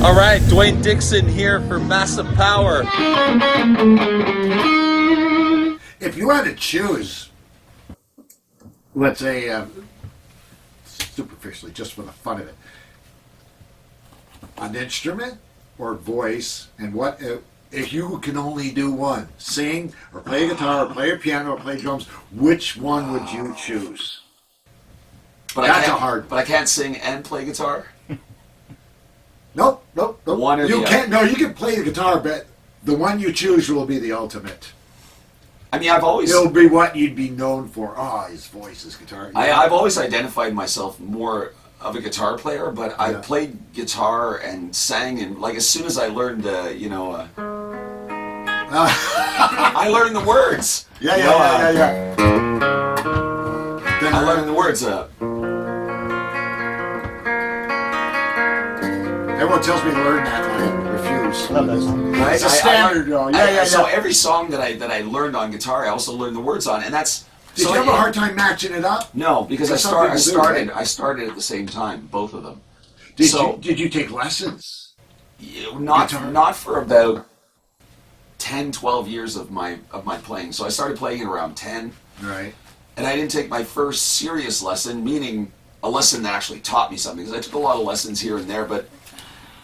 All right, Dwane Dixon here for MaSSa Power. If you had to choose, let's say, superficially, just for the fun of it, an instrument or voice, and what if you can only do one, sing or play a guitar or play a piano or play drums, which one would you choose? That's a hard. But I can't sing and play guitar. Nope. One or you the can't. other. No, you can play the guitar, but the one you choose will be the ultimate. I mean, It'll be what you'd be known for. Oh, his voice, his guitar. I've always identified myself more of a guitar player, but I played guitar and sang, and like as soon as I learned, I learned the words. Yeah. I learned the words. Everyone tells me to learn that, and I refuse. Love that song. Right? It's a standard, though. So every song that I learned on guitar, I also learned the words on, and that's. Did you have a hard time matching it up? No, because I Some people do, started at the same time, both of them. Did you take lessons? Not for about 10, 12 years of my playing. So I started playing at around 10. Right. And I didn't take my first serious lesson, meaning a lesson that actually taught me something, because I took a lot of lessons here and there, but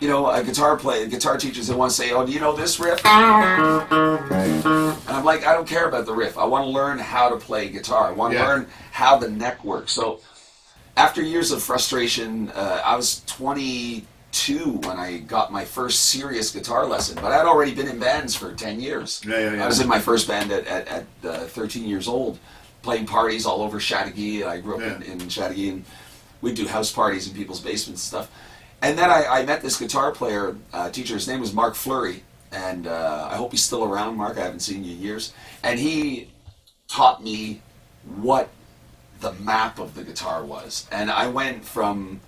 guitar teachers, they want to say, oh, do you know this riff? And I'm like, I don't care about the riff. I want to learn how to play guitar. I want to learn how the neck works. So after years of frustration, I was 22 when I got my first serious guitar lesson, but I'd already been in bands for 10 years. Yeah. I was in my first band at 13 years old, playing parties all over Chateauguay. I grew up in Chateauguay, and we'd do house parties in people's basements and stuff. And then I met this guitar player, teacher. His name was Mark Fleury, and I hope he's still around, Mark. I haven't seen you in years. And he taught me what the map of the guitar was. And I went from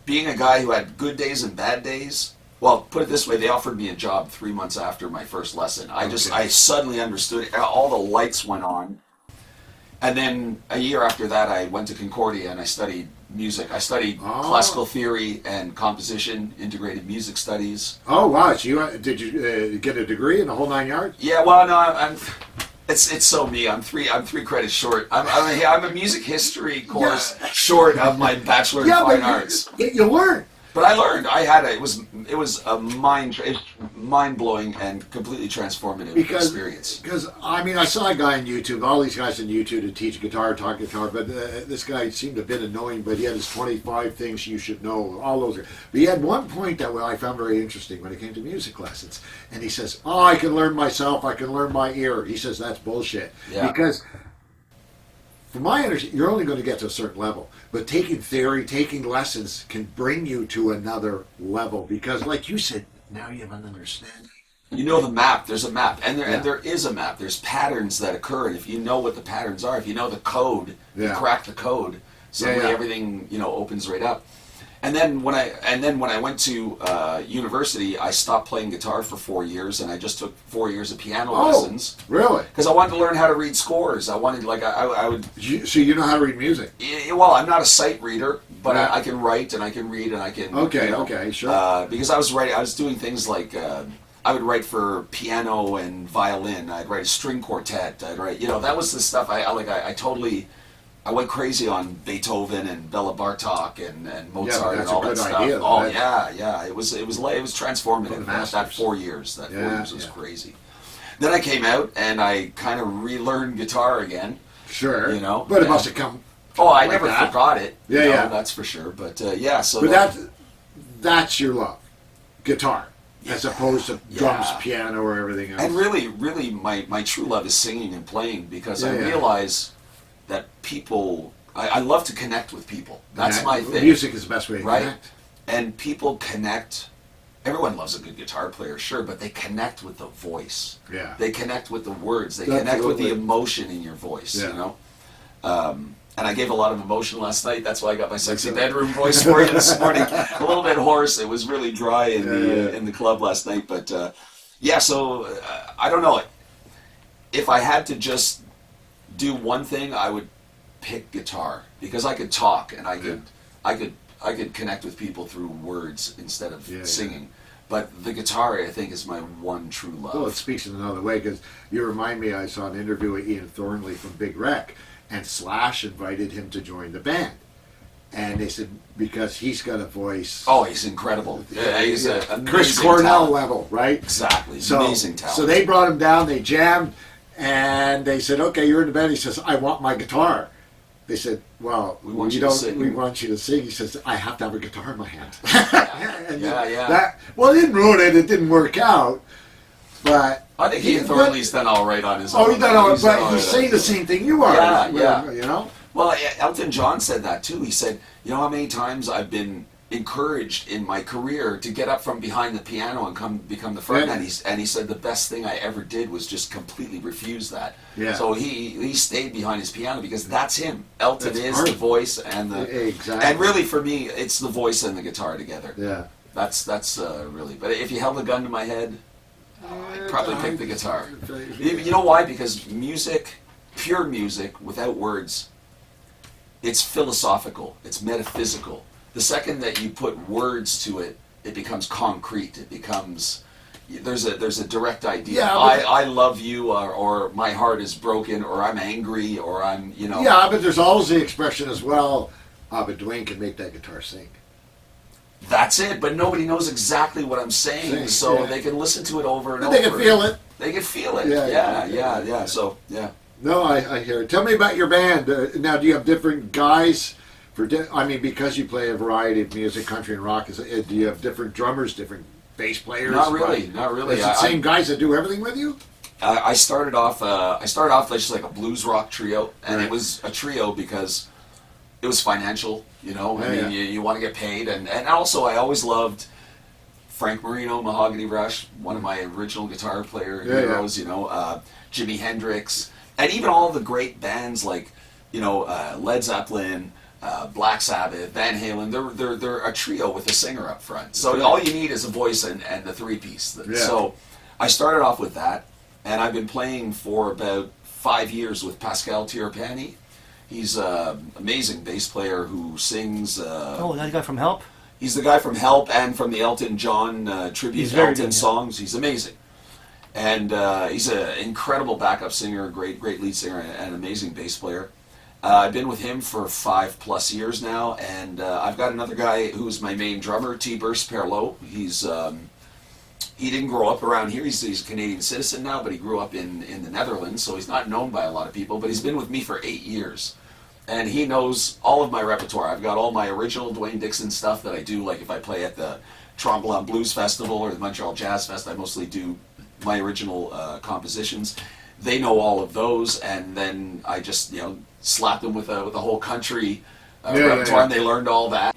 being a guy who had good days and bad days. Well, put it this way, they offered me a job 3 months after my first lesson. I suddenly understood it. All the lights went on. And then a year after that, I went to Concordia and I studied music. I studied classical theory and composition, integrated music studies. Oh wow! So did you get a degree in the whole 9 yards? Yeah, well, no, it's so me. I'm three credits short. I'm a music history course short of my bachelor in fine arts. You learn. But I learned. It was a mind-blowing and completely transformative experience. Because I saw a guy on YouTube. All these guys on YouTube to teach guitar, talk guitar. But this guy seemed a bit annoying. But he had his 25 things you should know. All those. But he had one point that I found very interesting when it came to music lessons. And he says, "Oh, I can learn myself. I can learn my ear." He says that's bullshit. Yeah. Because from my understanding, you're only going to get to a certain level. But taking theory, taking lessons can bring you to another level. Because, like you said, now you have an understanding. You know the map. There's a map. And there is a map. There's patterns that occur. And if you know what the patterns are, if you know the code, you crack the code, suddenly everything, opens right up. And then when I went to university, I stopped playing guitar for 4 years, and I just took 4 years of piano lessons. Really? Because I wanted to learn how to read scores. I wanted, I would. So you know how to read music? Well, I'm not a sight reader, but I can write and I can read and I can. Okay, sure. Because I was doing things like I would write for piano and violin. I'd write a string quartet. I'd write, that was the stuff I went crazy on Beethoven and Bela Bartok and Mozart and all that stuff. Idea, oh yeah, it was transformative. That 4 years, that 4 years was crazy. Then I came out and I kind of relearned guitar again. Sure, but it must have come. Oh, I never forgot it. Yeah, that's for sure. But So. But that's your love, guitar, as opposed to drums, piano, or everything else. And really, my true love is singing and playing because I realize that people, I love to connect with people. That's my thing. Music is the best way to connect. And people connect. Everyone loves a good guitar player, sure, but they connect with the voice. Yeah. They connect with the words. They connect with the emotion in your voice, And I gave a lot of emotion last night. That's why I got my sexy bedroom voice for you this morning. A little bit hoarse. It was really dry in the club last night. But so I don't know. If I had to just do one thing, I would pick guitar because I could talk and I could connect with people through words instead of singing. But the guitar, I think, is my one true love. Well, it speaks in another way, because you remind me, I saw an interview with Ian Thornley from Big Wreck, and Slash invited him to join the band. And they said, because he's got a voice. Oh, he's incredible. Yeah, he's an amazing Chris Cornell talent. level, right? Exactly. So, Amazing talent. So they brought him down, they jammed, and they said, okay, you're in the band. He says, I want my guitar. They said, well, we want you to sing. We want you to sing. He says, I have to have a guitar in my hand. Yeah. Well, it didn't ruin it. It didn't work out. But I think Ian Thornley's done all right on his own. Oh, he's done all right, but he's saying the same thing you are. Yeah. You know? Well, Elton John said that too. He said, you know how many times I've been encouraged in my career to get up from behind the piano and become the frontman. And he said the best thing I ever did was just completely refuse that. Yeah. So he stayed behind his piano because that's him. Elton That's is art. the voice and the Exactly. and really for me it's the voice and the guitar together. Yeah. That's really. But if you held a gun to my head, I'd probably pick the guitar. You know why? Because music, pure music without words, it's philosophical. It's metaphysical. The second that you put words to it, it becomes concrete. It becomes there's a direct idea. Yeah, I love you, or my heart is broken, or I'm angry, or I'm Yeah, but there's always the expression as well. But Dwane can make that guitar sing. That's it. But nobody knows exactly what I'm saying, so they can listen to it over and over. They can feel it. They can feel it. Yeah. So yeah. No, I hear it. Tell me about your band. Now, do you have different guys? Because you play a variety of music, country and rock, do you have different drummers, different bass players? Not really. Is it the same guys that do everything with you? I started off just like a blues rock trio, and it was a trio because it was financial. You want to get paid, and also I always loved Frank Marino, Mahogany Rush, one of my original guitar player heroes. Jimi Hendrix, and even all the great bands like Led Zeppelin. Black Sabbath, Van Halen, they're a trio with a singer up front. So all you need is a voice and the three-piece. So I started off with that, and I've been playing for about 5 years with Pascal Tirapani. He's an amazing bass player who sings... that guy from Help? He's the guy from Help and from the Elton John tribute Elton songs. He's amazing. And he's an incredible backup singer, great lead singer, and an amazing bass player. I've been with him for 5+ years now, and I've got another guy who's my main drummer, T-Burst Perlot. He didn't grow up around here. He's a Canadian citizen now, but he grew up in the Netherlands, so he's not known by a lot of people, but he's been with me for 8 years. And he knows all of my repertoire. I've got all my original Dwane Dixon stuff that I do, like if I play at the Tremblant Blues Festival or the Montreal Jazz Fest, I mostly do my original compositions. They know all of those, and then I just, slap them with a whole country repertoire, and they learned all that.